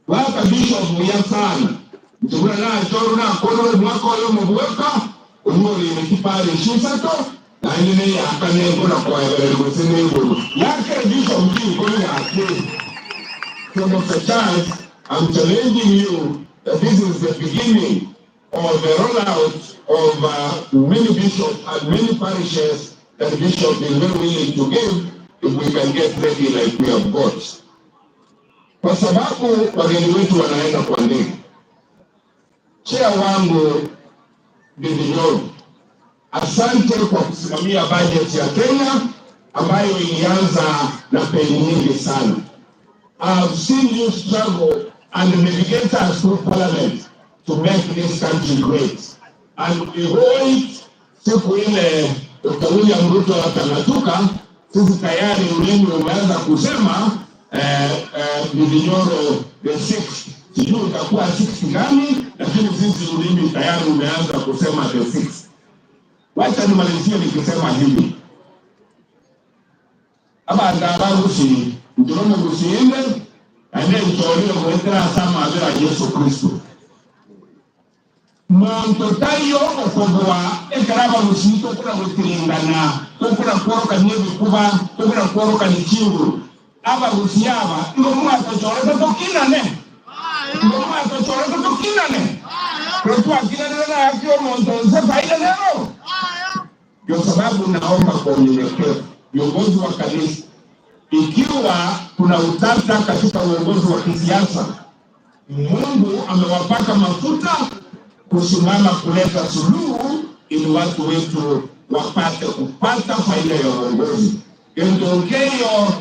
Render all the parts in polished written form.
waka bishop ya sana mtugura na choro na kono mwako yo mbuweka umuri nikipale shisato na ngine ya kanengo na kwa kusene ngoro yake bishop mtu kono ya ake. So Dr. Charles, I'm challenging you that this is the beginning of the rollout of many bishops and many parishes that the bishop is very willing to give if we can get ready like we have got. Kwa sababu wageni wetu wanaenda kwa ndege. Chair wangu Ndidi Nyoro, asante kwa kusimamia budget ya Kenya ambayo ilianza na peni nyingi sana. I've seen you struggle and navigate us through parliament to make this country great. And we hold siku ile Dr. William Ruto atangatuka, sisi tayari ulimi umeanza kusema Ndidi Nyoro the 6th. Sijui utakuwa 6 gani, lakini sisi ulimi tayari umeanza kusema the 6th. Wacha nimalizie nikisema hivi. Aba ndabaru si ndurone gusiende ande ntorire kuwekera sama abira Yesu Kristo. Mwanto tayo okobwa ekaraba musito kuna gutilingana kuna kworoka nyebi kuba kuna kworoka nikingu aba gusiyaba ngo mwato choreka tokinane ngo mwato choreka tokinane kwa kinane na akio monto zafaida leo. Kwa sababu naomba kwa unyenyekevu viongozi wa kanisa, ikiwa kuna utata katika uongozi wa kisiasa, Mungu amewapaka mafuta kusimama kuleta suluhu ili watu wetu wapate kupata faida ya uongozi. Ndio ngeyo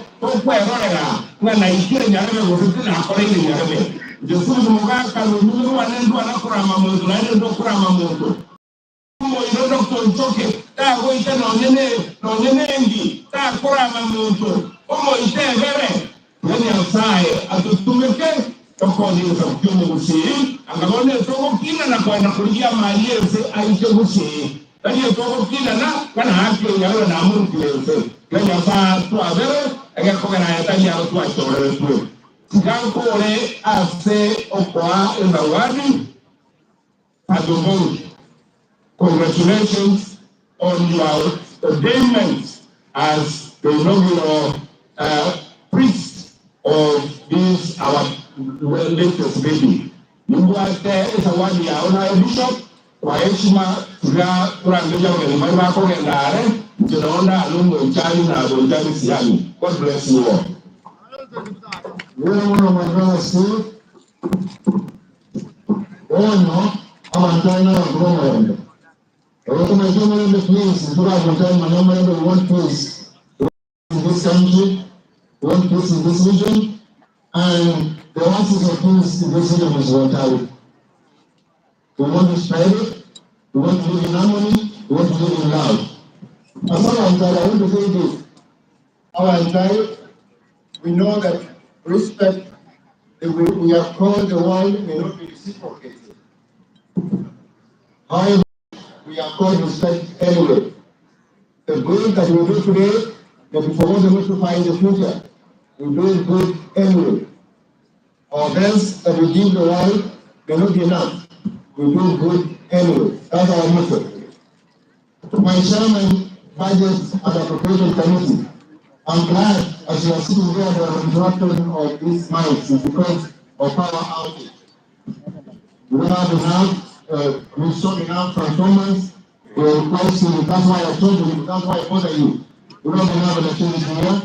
kwa erora na ikire nyareme gofuti na akora ile nyareme. Jesu mugaka n'umuntu wanendo anakurama muntu nando kurama muntu. Mo irodo konchoke ta goita nonyene ngi ta kurama muntu. Omo itebere nani asaye atutumeke tokoni utakutuma gusi angabone toko kina na kwa nakulia maliese aishe gusi tani toko kina na kana haki yaro na mungu lese kanya fa tu avere ega koga na yatani yaro tu achore tu siganko ole ase okwa endawadi adomo. Congratulations on your ordainment as the inaugural priest of this our latest baby. Mungu ate zawadi ya ona bishop kwa heshima tunaangalia wale wako ngendare tunaona alungo chali na bonjani siani. God bless you all. Wewe mwana si ono amantana ngombe. Please, we want peace in this country, we want peace in this region, and the oasis of peace in this region is Rotary. We want to spread it, we want to live in harmony, we want to live in love. As our entire, I want to say this, our entire, we know that respect, we have called the world may not be reciprocated. However, we are called respect anyway. The good that we do today, that we forgot to find in the future, we do it good anyway. Our best that we give the world may not be enough. We do good anyway. That's our motto. My chairman, budget and appropriation committee, I'm glad as you are sitting there the interruption of these mics is because of power outage. We don't have enough. We saw enough transformers. We're requesting, that's why I told you, that's why I bother you. We don't have an opportunity here.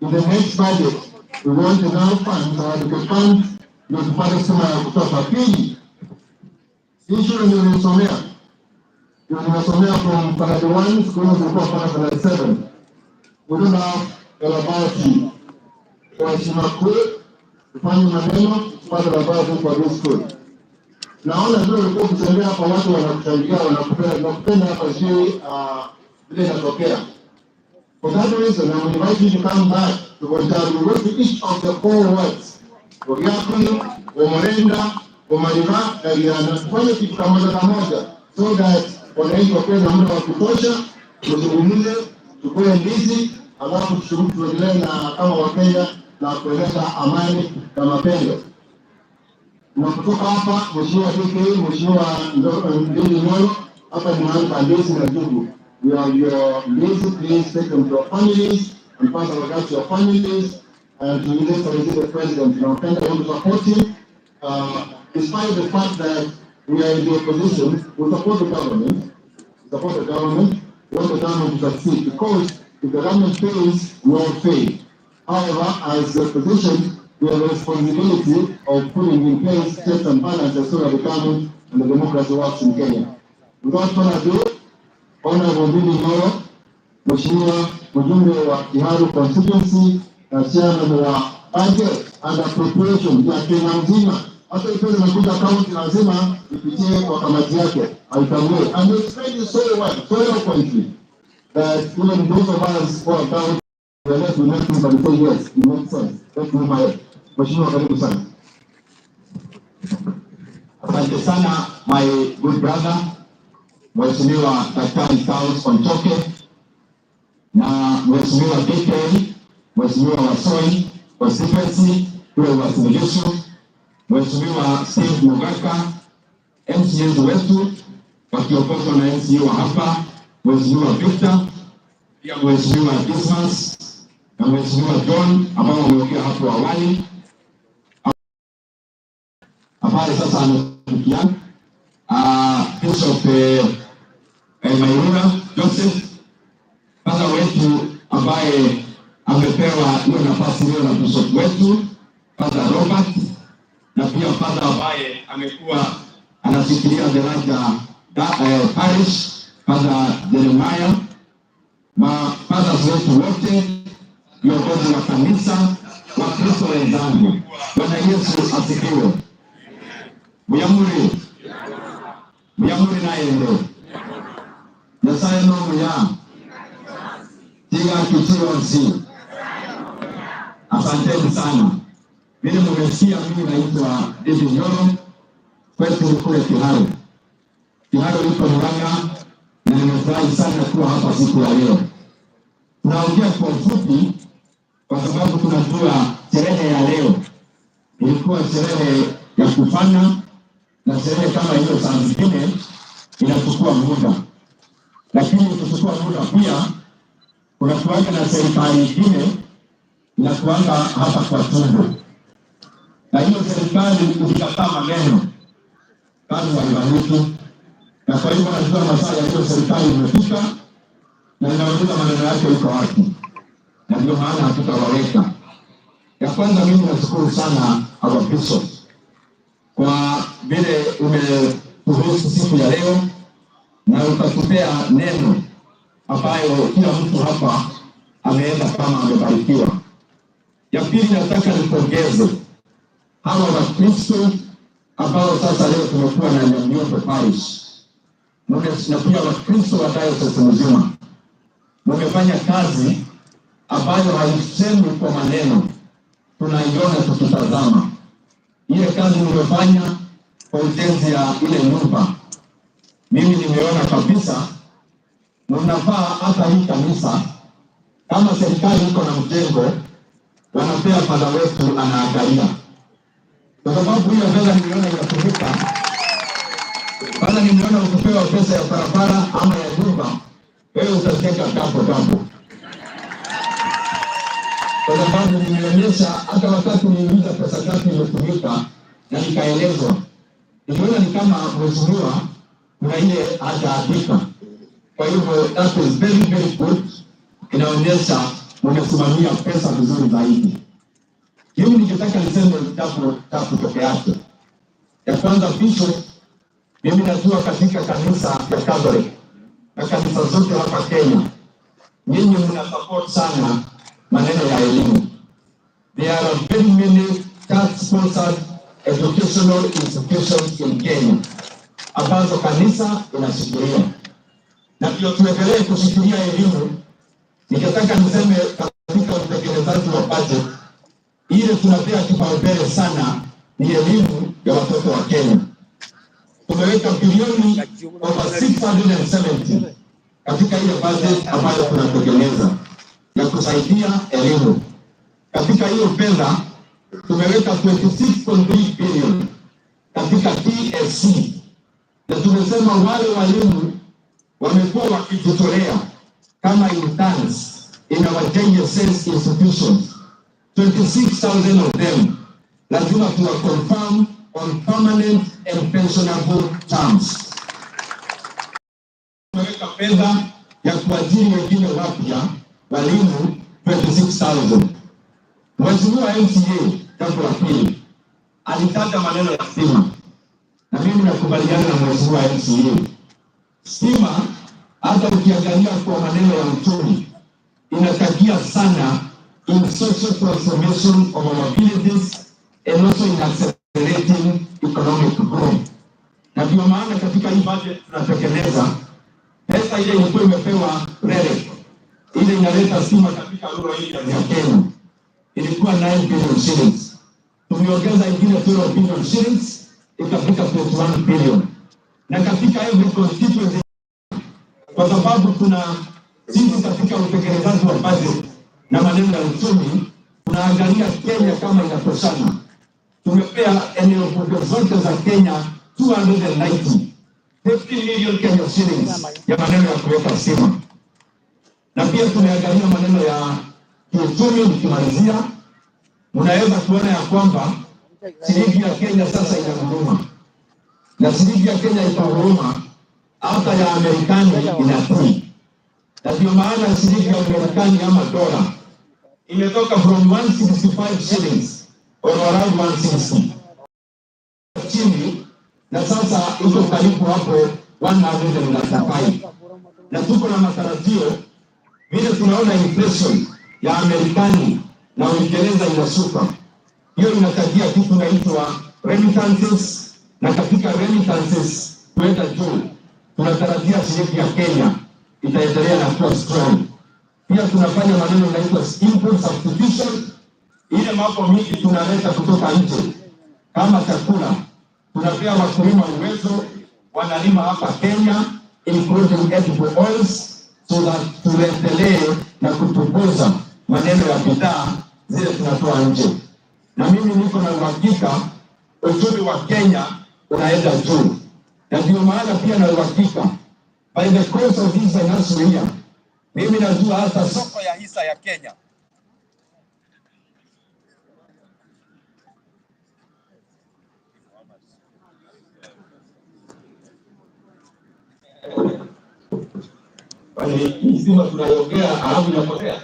In the next budget, we want enough funds, the funds, the budget ya kutoka pili. Issue ndio nimesomea. Ndio nimesomea from standard 1 school to standard 7. We don't have the laboratory. Kwa heshima kuu, tufanye maneno, tupate laboratory kwa this school. Naona ndio ulikuwa kutembea kwa watu wanakushangilia wanakupenda hapa sio vile inatokea. For that reason, I invite you to come back to Rotary. We go to each of the 4 wards. Ogiapi, Omorenda, Omariva, na Riana. Tufanye kitu pamoja so that wananchi wapewe na muda wa kutosha, tuzungumze, tukue ndizi, alafu tuendelee na kama Wakenya na kueleza amani na mapendo. Na kutoka hapa Mheshimiwa PK, Mheshimiwa Ndidi Nyoro, hapa ni mahali pa lezi na ndugu. We are your lazy, please take them to your families and pass our regards to your families and to the President. You know, thank you for supporting. Despite the fact that we are in the opposition, we support the government. We support the government. We want the government to succeed because if the government fails, we all fail. However, as the opposition, we have a responsibility of putting in place checks and balances so that the government and the democracy works in Kenya. Without further ado, Honorable Ndidi Nyoro, Mheshimiwa mjumbe wa Kiharu constituency na chairman wa budget and appropriation ya Kenya nzima. Hata ikiwa inakuja kaunti lazima ipitie kwa kamati yake aitamue. And you explained it so well, so eloquently, that even those of us who are down, we are left with nothing but to say yes, it makes sense. Let's move ahead. Mheshimiwa, karibu sana. Asante sana, my good brother, Mheshimiwa Daktari Charles Onchoke na Mheshimiwa PK, Mheshimiwa Wasoi, constituency, kule uwasilisho, Mheshimiwa Steve Mugaka, MCAs wetu, wakiongozwa na MCA wa hapa, Mheshimiwa Victor, pia Mheshimiwa Dismas, na Mheshimiwa John, ambao wameongea hapo awali. Habari sasa anafikia Bishop Mairura Joseph, padre wetu ambaye amepewa hiyo nafasi hiyo na Bishop wetu Padre Robert, na pia padre ambaye amekuwa anashikilia daraja parish Padre Jeremiah, mapadre wetu wote, viongozi wa kanisa, Wakristo wenzangu, Bwana Yesu asifiwe. Muyamuri na endo Nyasaye no muya tiga kichionsi. Asanteni sana. Vile mmesikia, mimi naitwa Ndidi Nyoro, kwetu kule Kiharu. Kiharu iko Murang'a na nimefurahi sana kuwa hapa siku ya leo. Tunaongea kwa ufupi kwa sababu tunajua sherehe ya leo ilikuwa sherehe ya kufana, na sherehe kama hiyo saa zingine inachukua muda, lakini kuchukua muda pia kuna kuanga na serikali nyingine inakuanga hapa kwa tumbo, na hiyo serikali ukikataa maneno kazi haibaliki. Na kwa hivyo najua masaa ya hiyo serikali imefika na inauliza maneno yake iko wapi, na ndio maana hatutawaweka. Ya kwanza, mimi nashukuru sana our bishop kwa vile umeturuhusu siku ya leo na ukatupea neno ambayo kila mtu hapa ameenda kama amebarikiwa. Ya pili, nataka nipongeze hawa Wakristo ambao sasa leo tumekuwa na Nyamioto parish na pia Wakristo wa diocese mzima. Mmefanya kazi ambayo haisemi kwa maneno, tunaiona tukitazama. Ile kazi nimefanya kwa ujenzi ya ile nyumba, mimi nimeona kabisa mnafaa hata hii kanisa, kama serikali iko na mjengo, wanapea padre wetu anaangalia, kwa sababu hiyo fedha nimeona inatumika. Bana nimeona ukipewa pesa ya barabara ama ya nyumba, wewe utacheka jambo. Kwa sababu nimeonyesha hata wakati niuliza pesa ngapi imetumika na nikaelezwa, nimeona ni kama mheshimiwa kuna ile hajaandika. Kwa hivyo that is very good, inaonyesha mmesimamia pesa vizuri zaidi. Mimi ningetaka niseme tatu peke yake. Ya kwanza, bishop, mimi najua katika kanisa ya Catholic na kanisa zote hapa Kenya, nyinyi mna support sana maneno ya elimu. There are very many church-sponsored educational institutions in Kenya ambazo kanisa inashikilia, na ndio tuendelee kushikilia elimu. Ningetaka niseme katika utekelezaji wa budget ile tunapea kipaumbele sana ni elimu ya watoto wa Kenya. Tumeweka bilioni over 670 katika ile budget ambayo tunatekeleza ya kusaidia elimu. Katika hiyo fedha tumeweka 26.3 billion exceed. Na tumesema wale walimu wamekuwa wakijitolea kama interns in our JSS institutions, 26,000 of them, lazima tuwa confirm on permanent and pensionable terms. Tumeweka fedha ya kuajiri wengine wapya walimu 26,000. Mheshimiwa MCA jambo la pili alitaja maneno ya stima, na mimi nakubaliana na Mheshimiwa MCA. Stima hata ukiangalia kwa maneno ya uchumi inachangia sana in social transformation of our villages and also in accelerating economic growth. Na ndio maana katika hii budget tunatekeleza pesa ile ilikuwa imepewa REREC ile inaleta stima katika rural areas ya Kenya ilikuwa 9 billion shillings. Tumeongeza ingine 12 billion shillings ikafika 21 billion. Na katika every constituency, kwa sababu tuna sisi katika utekelezaji wa budget na maneno ya uchumi tunaangalia Kenya kama inatoshana. Tumepea eneo bunge zote za Kenya 290 15 million Kenya shillings ya maneno ya kuweka stima. Na pia tumeangalia maneno ya kiuchumi. Nikimalizia, unaweza kuona ya kwamba shilingi ya Kenya sasa inahuruma, na shilingi ya Kenya itahuruma hata ya Amerikani inatii. Na ndio maana shilingi ya Amerikani ama dola imetoka from 165 shillings or around 160 chini, na sasa iko karibu hapo 195. Na tuko na matarajio vile tunaona inflation ya Amerikani na Uingereza inashuka, hiyo inachangia kitu inaitwa remittances, na katika remittances kwenda juu tunatarajia shilingi ya Kenya itaendelea na kuwa strong. Pia tunafanya maneno inaitwa import substitution, ile mambo mingi tunaleta kutoka nje kama chakula, tunapea wakulima uwezo wanalima hapa Kenya including edible oils, so that tuendelee na kupunguza maneno ya bidhaa zile tunatoa nje. Na mimi niko na uhakika uchumi wa Kenya unaenda juu, na ndio maana pia na uhakika by the course of this financial year, mimi najua hata soko ya hisa ya Kenya bali sima tunaongea alafu inapotea.